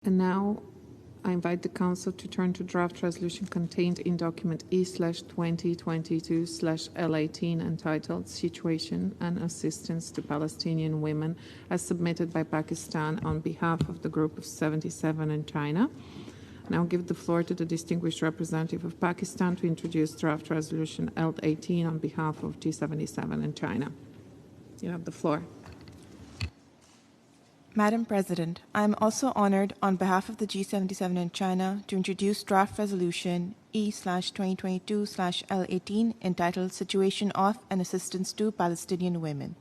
And now I invite the Council to turn to draft resolution contained in document E/2022/L18 entitled Situation and Assistance to Palestinian Women as submitted by Pakistan on behalf of the Group of 77 in China. Now give the floor to the distinguished representative of Pakistan to introduce draft resolution L18 on behalf of G77 in China. You have the floor. Madam President, I am also honored on behalf of the G77 in China to introduce draft resolution E/2022/L18 entitled Situation of and Assistance to Palestinian Women.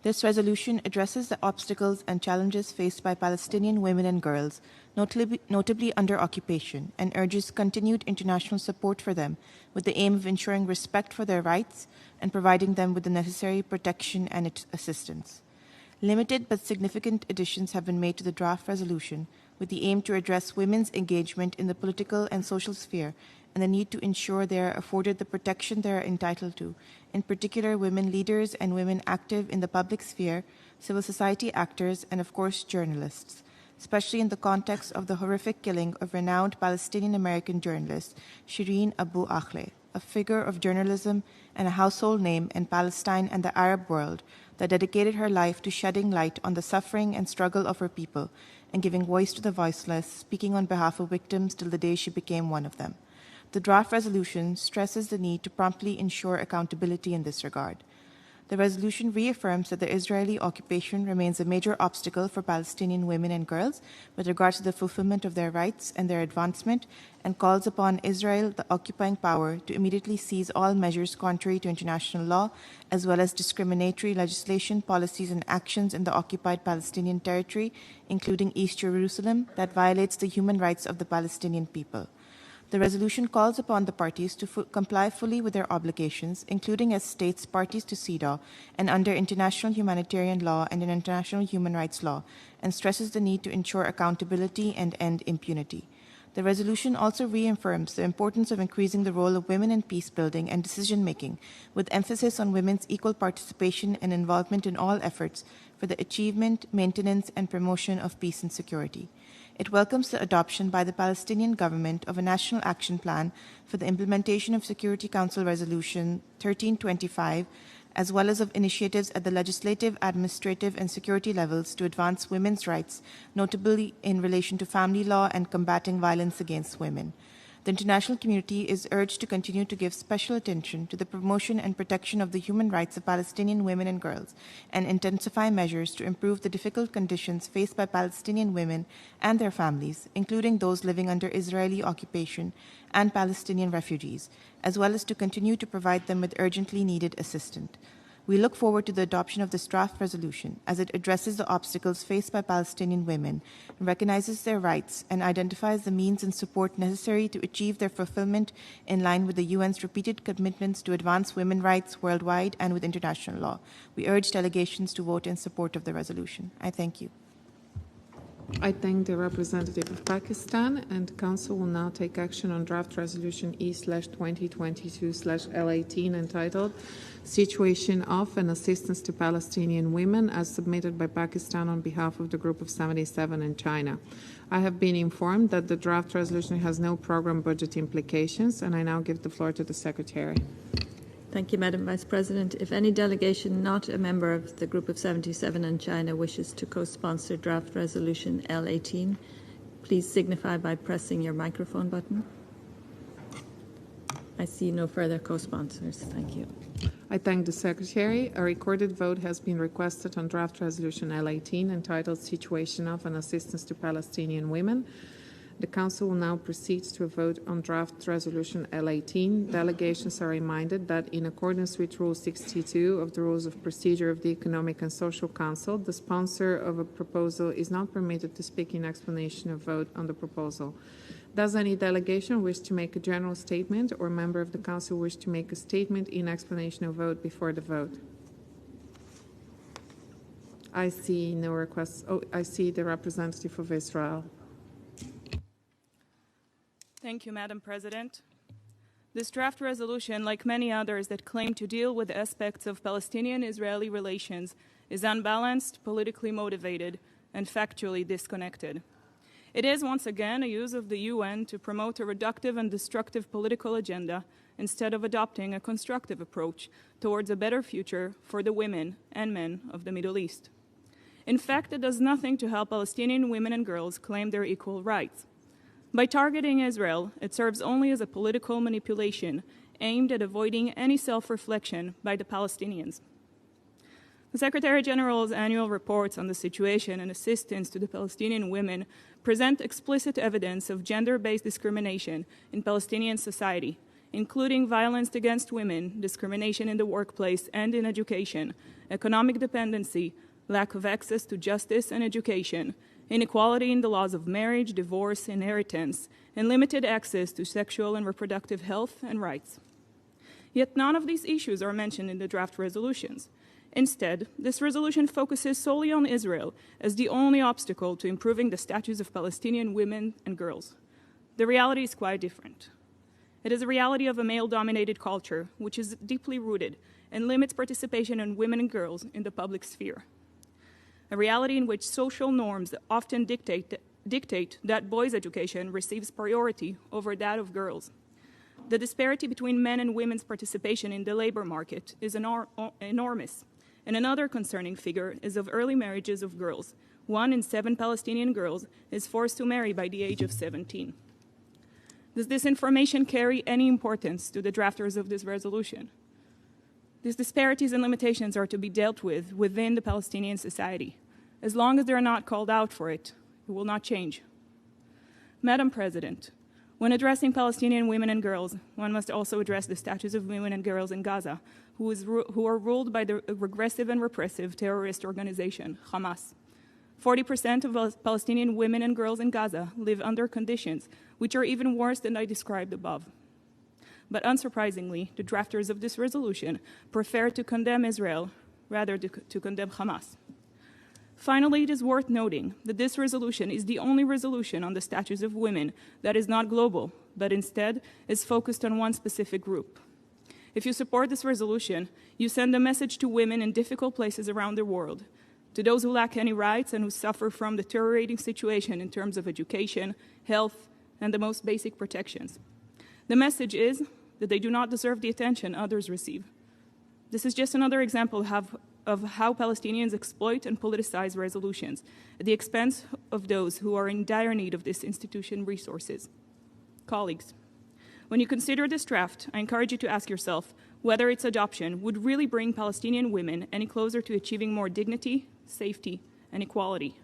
This resolution addresses the obstacles and challenges faced by Palestinian women and girls, notably under occupation, and urges continued international support for them with the aim of ensuring respect for their rights and providing them with the necessary protection and assistance. Limited but significant additions have been made to the draft resolution with the aim to address women's engagement in the political and social sphere and the need to ensure they are afforded the protection they are entitled to, in particular women leaders and women active in the public sphere, civil society actors, and of course journalists, especially in the context of the horrific killing of renowned Palestinian-American journalist Shireen Abu Akleh, a figure of journalism and a household name in Palestine and the Arab world that dedicated her life to shedding light on the suffering and struggle of her people and giving voice to the voiceless, speaking on behalf of victims till the day she became one of them. The draft resolution stresses the need to promptly ensure accountability in this regard. The resolution reaffirms that the Israeli occupation remains a major obstacle for Palestinian women and girls with regard to the fulfillment of their rights and their advancement, and calls upon Israel, the occupying power, to immediately seize all measures contrary to international law, as well as discriminatory legislation, policies, and actions in the occupied Palestinian territory, including East Jerusalem, that violates the human rights of the Palestinian people. The resolution calls upon the parties to comply fully with their obligations, including as states parties to CEDAW and under international humanitarian law and international human rights law, and stresses the need to ensure accountability and end impunity. The resolution also reaffirms the importance of increasing the role of women in peace building and decision making, with emphasis on women's equal participation and involvement in all efforts for the achievement, maintenance, and promotion of peace and security. It welcomes the adoption by the Palestinian government of a national action plan for the implementation of Security Council Resolution 1325, as well as of initiatives at the legislative, administrative, and security levels to advance women's rights, notably in relation to family law and combating violence against women. The international community is urged to continue to give special attention to the promotion and protection of the human rights of Palestinian women and girls, and intensify measures to improve the difficult conditions faced by Palestinian women and their families, including those living under Israeli occupation and Palestinian refugees, as well as to continue to provide them with urgently needed assistance. We look forward to the adoption of this draft resolution as it addresses the obstacles faced by Palestinian women, recognizes their rights, and identifies the means and support necessary to achieve their fulfillment in line with the UN's repeated commitments to advance women's rights worldwide and with international law. We urge delegations to vote in support of the resolution. I thank you. I thank the representative of Pakistan, and the Council will now take action on draft resolution E/2022/L18 entitled Situation of and Assistance to Palestinian Women as submitted by Pakistan on behalf of the Group of 77 in China. I have been informed that the draft resolution has no program budget implications, and I now give the floor to the Secretary. Thank you, Madam Vice President. If any delegation not a member of the Group of 77 in China wishes to co-sponsor draft resolution L18, please signify by pressing your microphone button. I see no further co-sponsors. Thank you. I thank the Secretary. A recorded vote has been requested on draft resolution L18 entitled Situation of and Assistance to Palestinian Women. The Council will now proceed to a vote on draft resolution L18. Delegations are reminded that in accordance with Rule 62 of the Rules of Procedure of the Economic and Social Council, the sponsor of a proposal is not permitted to speak in explanation of vote on the proposal. Does any delegation wish to make a general statement or member of the Council wish to make a statement in explanation of vote before the vote? I see no requests. Oh, I see the representative of Israel. Thank you, Madam President. This draft resolution, like many others that claim to deal with aspects of Palestinian-Israeli relations, is unbalanced, politically motivated, and factually disconnected. It is, once again, a use of the UN to promote a reductive and destructive political agenda instead of adopting a constructive approach towards a better future for the women and men of the Middle East. In fact, it does nothing to help Palestinian women and girls claim their equal rights. By targeting Israel, it serves only as a political manipulation aimed at avoiding any self-reflection by the Palestinians. The Secretary General's annual reports on the situation and assistance to the Palestinian women present explicit evidence of gender-based discrimination in Palestinian society, including violence against women, discrimination in the workplace and in education, economic dependency, lack of access to justice and education, inequality in the laws of marriage, divorce, inheritance, and limited access to sexual and reproductive health and rights. Yet none of these issues are mentioned in the draft resolutions. Instead, this resolution focuses solely on Israel as the only obstacle to improving the status of Palestinian women and girls. The reality is quite different. It is a reality of a male-dominated culture, which is deeply rooted and limits participation in women and girls in the public sphere. A reality in which social norms often dictate that boys' education receives priority over that of girls. The disparity between men and women's participation in the labor market is enormous. And another concerning figure is of early marriages of girls. 1 in 7 Palestinian girls is forced to marry by the age of 17. Does this information carry any importance to the drafters of this resolution? These disparities and limitations are to be dealt with within the Palestinian society. As long as they are not called out for it, it will not change. Madam President, when addressing Palestinian women and girls, one must also address the status of women and girls in Gaza, who are ruled by the regressive and repressive terrorist organization, Hamas. 40% of Palestinian women and girls in Gaza live under conditions which are even worse than I described above. But unsurprisingly, the drafters of this resolution prefer to condemn Israel rather than to condemn Hamas. Finally, it is worth noting that this resolution is the only resolution on the status of women that is not global, but instead is focused on one specific group. If you support this resolution, you send a message to women in difficult places around the world, to those who lack any rights and who suffer from the deteriorating situation in terms of education, health, and the most basic protections. The message is that they do not deserve the attention others receive. This is just another example of how Palestinians exploit and politicize resolutions at the expense of those who are in dire need of this institution's resources. Colleagues, when you consider this draft, I encourage you to ask yourself whether its adoption would really bring Palestinian women any closer to achieving more dignity, safety, and equality.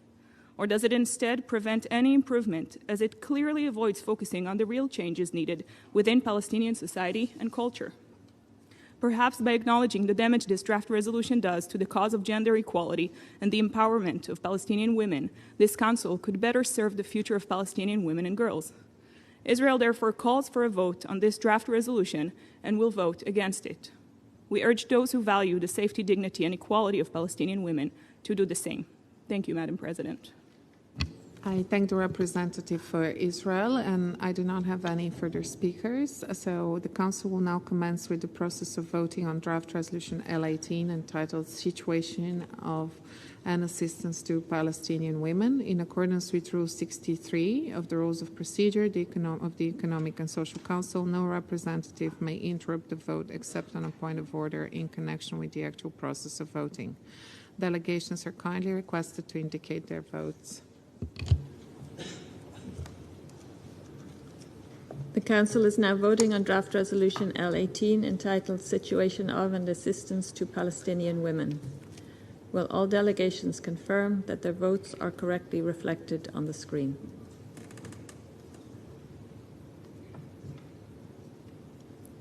Or does it instead prevent any improvement, as it clearly avoids focusing on the real changes needed within Palestinian society and culture? Perhaps by acknowledging the damage this draft resolution does to the cause of gender equality and the empowerment of Palestinian women, this Council could better serve the future of Palestinian women and girls. Israel therefore calls for a vote on this draft resolution and will vote against it. We urge those who value the safety, dignity, and equality of Palestinian women to do the same. Thank you, Madam President. I thank the representative for Israel, and I do not have any further speakers. So the Council will now commence with the process of voting on draft resolution L18 entitled Situation of and Assistance to Palestinian Women. In accordance with Rule 63 of the Rules of Procedure of the Economic and Social Council, no representative may interrupt the vote except on a point of order in connection with the actual process of voting. Delegations are kindly requested to indicate their votes. The Council is now voting on draft resolution L18 entitled Situation of and Assistance to Palestinian Women. Will all delegations confirm that their votes are correctly reflected on the screen?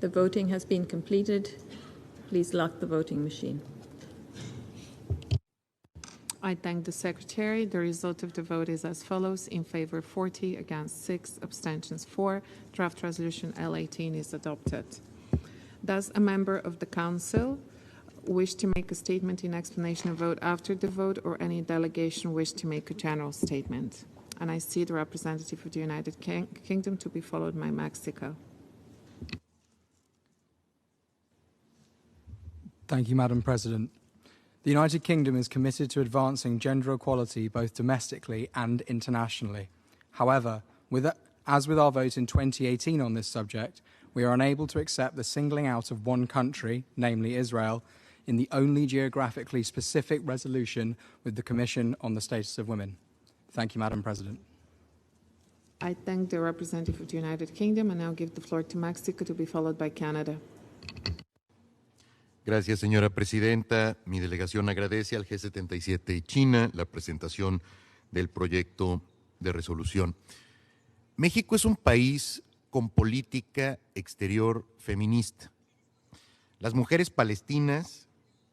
The voting has been completed. Please lock the voting machine. I thank the Secretary. The result of the vote is as follows. In favor 40, against 6, abstentions 4. Draft resolution L18 is adopted. Does a member of the Council wish to make a statement in explanation of vote after the vote, or any delegation wish to make a general statement? And I see the representative of the United Kingdom to be followed by Mexico. Thank you, Madam President. The United Kingdom is committed to advancing gender equality both domestically and internationally. However, as with our vote in 2018 on this subject, we are unable to accept the singling out of one country, namely Israel, in the only geographically specific resolution with the Commission on the Status of Women. Thank you, Madam President. I thank the representative of the United Kingdom and now give the floor to Mexico, to be followed by Canada. Gracias, señora presidenta. Mi delegación agradece al G77 y China la presentación del proyecto de resolución. México es un país con política exterior feminista. Las mujeres palestinas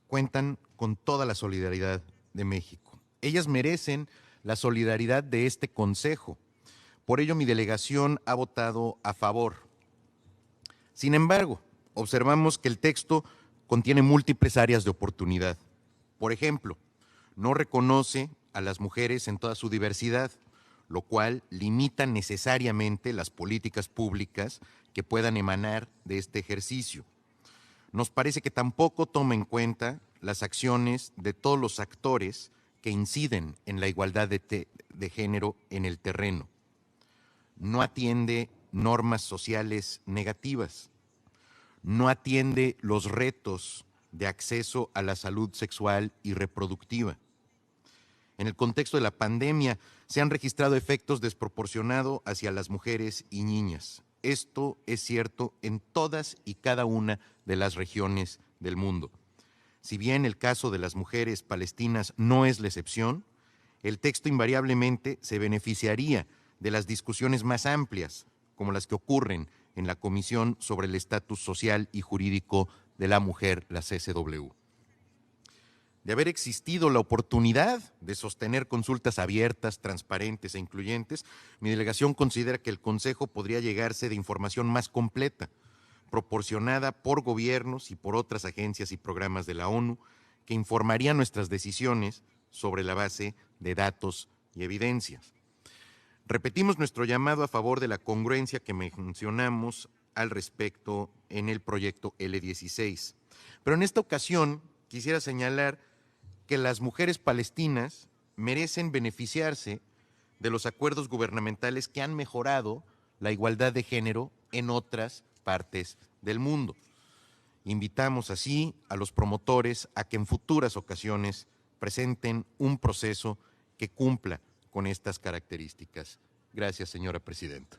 cuentan con toda la solidaridad de México. Ellas merecen la solidaridad de este Consejo. Por ello, mi delegación ha votado a favor. Sin embargo, observamos que el texto contiene múltiples áreas de oportunidad. Por ejemplo, no reconoce a las mujeres en toda su diversidad, lo cual limita necesariamente las políticas públicas que puedan emanar de este ejercicio. Nos parece que tampoco toma en cuenta las acciones de todos los actores que inciden en la igualdad de género en el terreno. No atiende normas sociales negativas, no atiende los retos de acceso a la salud sexual y reproductiva. En el contexto de la pandemia se han registrado efectos desproporcionados hacia las mujeres y niñas. Esto es cierto en todas y cada una de las regiones del mundo. Si bien el caso de las mujeres palestinas no es la excepción, el texto invariablemente se beneficiaría de las discusiones más amplias, como las que ocurren en la Comisión sobre el Estatus Social y Jurídico de la Mujer, la CSW. De haber existido la oportunidad de sostener consultas abiertas, transparentes e incluyentes, mi delegación considera que el Consejo podría llegarse de información más completa, proporcionada por gobiernos y por otras agencias y programas de la ONU, que informarían nuestras decisiones sobre la base de datos y evidencias. Repetimos nuestro llamado a favor de la congruencia que mencionamos al respecto en el proyecto L16. Pero en esta ocasión quisiera señalar que las mujeres palestinas merecen beneficiarse de los acuerdos gubernamentales que han mejorado la igualdad de género en otras partes del mundo. Invitamos así a los promotores a que en futuras ocasiones presenten un proceso que cumpla con estas características. Gracias, señora presidenta.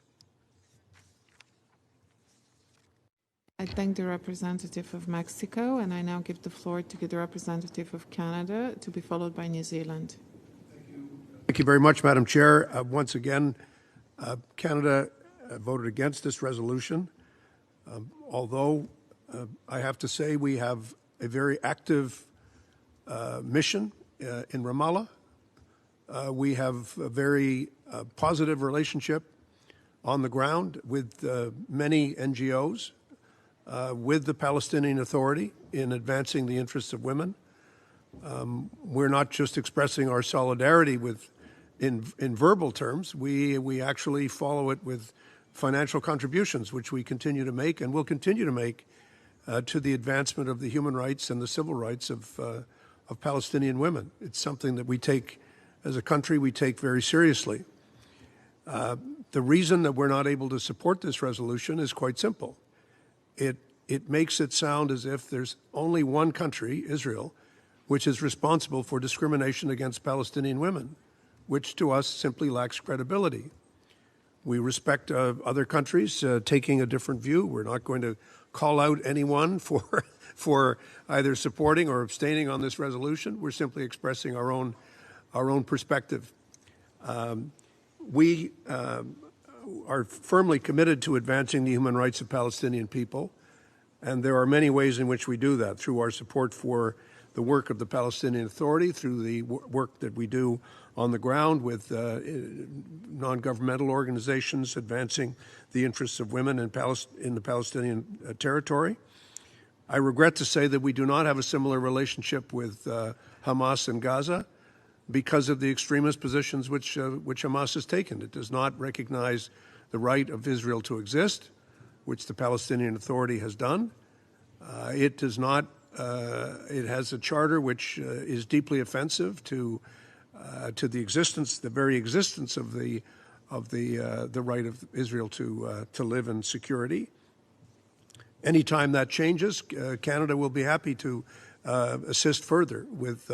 I thank the representative of Mexico, and I now give the floor to the representative of Canada, to be followed by New Zealand. Thank you very much, Madam Chair. Once again, Canada voted against this resolution, although I have to say we have a very active mission in Ramallah. We have a very positive relationship on the ground with many NGOs, with the Palestinian Authority in advancing the interests of women. We're not just expressing our solidarity in verbal terms. We actually follow it with financial contributions, which we continue to make and will continue to make to the advancement of the human rights and the civil rights of Palestinian women. It's something that we take, as a country, we take very seriously. The reason that we're not able to support this resolution is quite simple. It makes it sound as if there's only one country, Israel, which is responsible for discrimination against Palestinian women, which to us simply lacks credibility. We respect other countries taking a different view. We're not going to call out anyone for either supporting or abstaining on this resolution. We're simply expressing our own perspective. We are firmly committed to advancing the human rights of Palestinian people, and there are many ways in which we do that, through our support for the work of the Palestinian Authority, through the work that we do on the ground with non-governmental organizations advancing the interests of women in the Palestinian territory. I regret to say that we do not have a similar relationship with Hamas in Gaza because of the extremist positions which Hamas has taken. It does not recognize the right of Israel to exist, which the Palestinian Authority has done. It does not. It has a charter which is deeply offensive to the existence, the very existence of the right of Israel to live in security. Anytime that changes, Canada will be happy to assist further with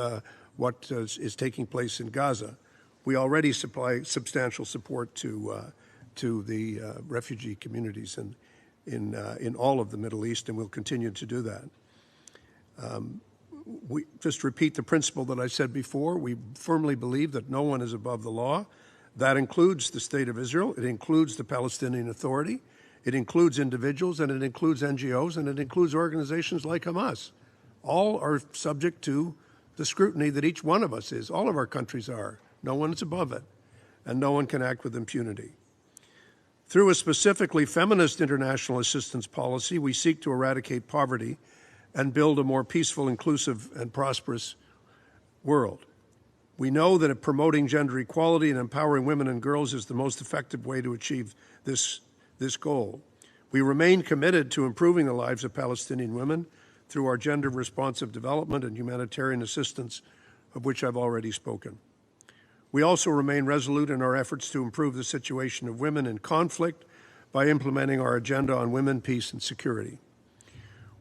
what is taking place in Gaza. We already supply substantial support to the refugee communities in all of the Middle East, and we'll continue to do that. We just repeat the principle that I said before. We firmly believe that no one is above the law. That includes the State of Israel. It includes the Palestinian Authority. It includes individuals, and it includes NGOs, and it includes organizations like Hamas. All are subject to the scrutiny that each one of us is. All of our countries are. No one is above it, and no one can act with impunity. Through a specifically feminist international assistance policy, we seek to eradicate poverty and build a more peaceful, inclusive, and prosperous world. We know that promoting gender equality and empowering women and girls is the most effective way to achieve this goal. We remain committed to improving the lives of Palestinian women through our gender-responsive development and humanitarian assistance, of which I've already spoken. We also remain resolute in our efforts to improve the situation of women in conflict by implementing our agenda on women, peace, and security.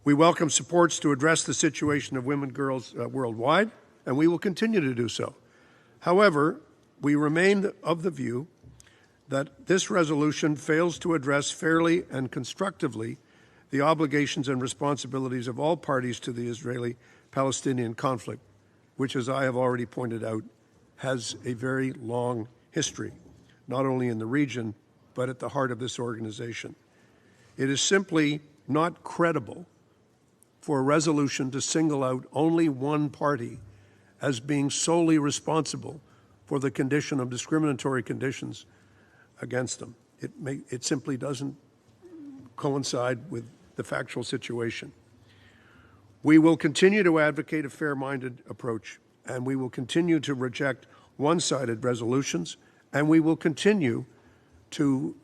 We welcome supports to address the situation of women and girls worldwide, and we will continue to do so. However, we remain of the view that this resolution fails to address fairly and constructively the obligations and responsibilities of all parties to the Israeli-Palestinian conflict, which, as I have already pointed out, has a very long history, not only in the region, but at the heart of this organization. It is simply not credible for a resolution to single out only one party as being solely responsible for the condition of discriminatory conditions against them. It simply doesn't coincide with the factual situation. We will continue to advocate a fair-minded approach, and we will continue to reject one-sided resolutions, and we will continue to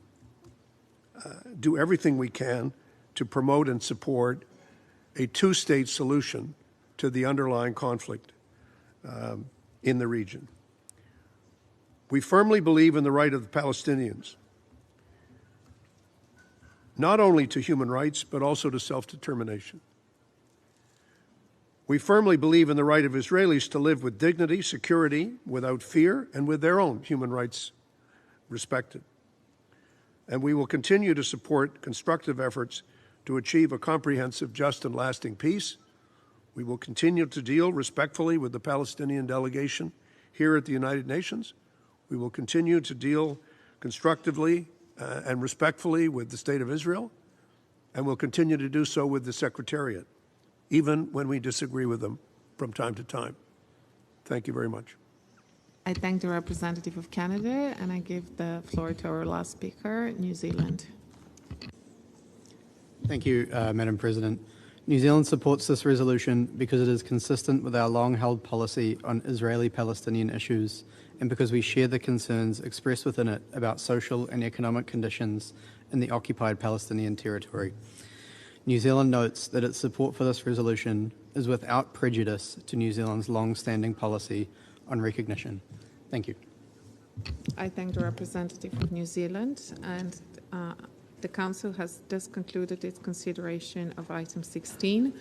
do everything we can to promote and support a two-state solution to the underlying conflict in the region. We firmly believe in the right of the Palestinians, not only to human rights, but also to self-determination. We firmly believe in the right of Israelis to live with dignity, security, without fear, and with their own human rights respected. And we will continue to support constructive efforts to achieve a comprehensive, just, and lasting peace. We will continue to deal respectfully with the Palestinian delegation here at the United Nations. We will continue to deal constructively and respectfully with the State of Israel, and we'll continue to do so with the Secretariat, even when we disagree with them from time to time. Thank you very much. I thank the representative of Canada, and I give the floor to our last speaker, New Zealand. Thank you, Madam President. New Zealand supports this resolution because it is consistent with our long-held policy on Israeli-Palestinian issues and because we share the concerns expressed within it about social and economic conditions in the occupied Palestinian territory. New Zealand notes that its support for this resolution is without prejudice to New Zealand's long-standing policy on recognition. Thank you. I thank the representative of New Zealand, and the Council has thus concluded its consideration of item 16.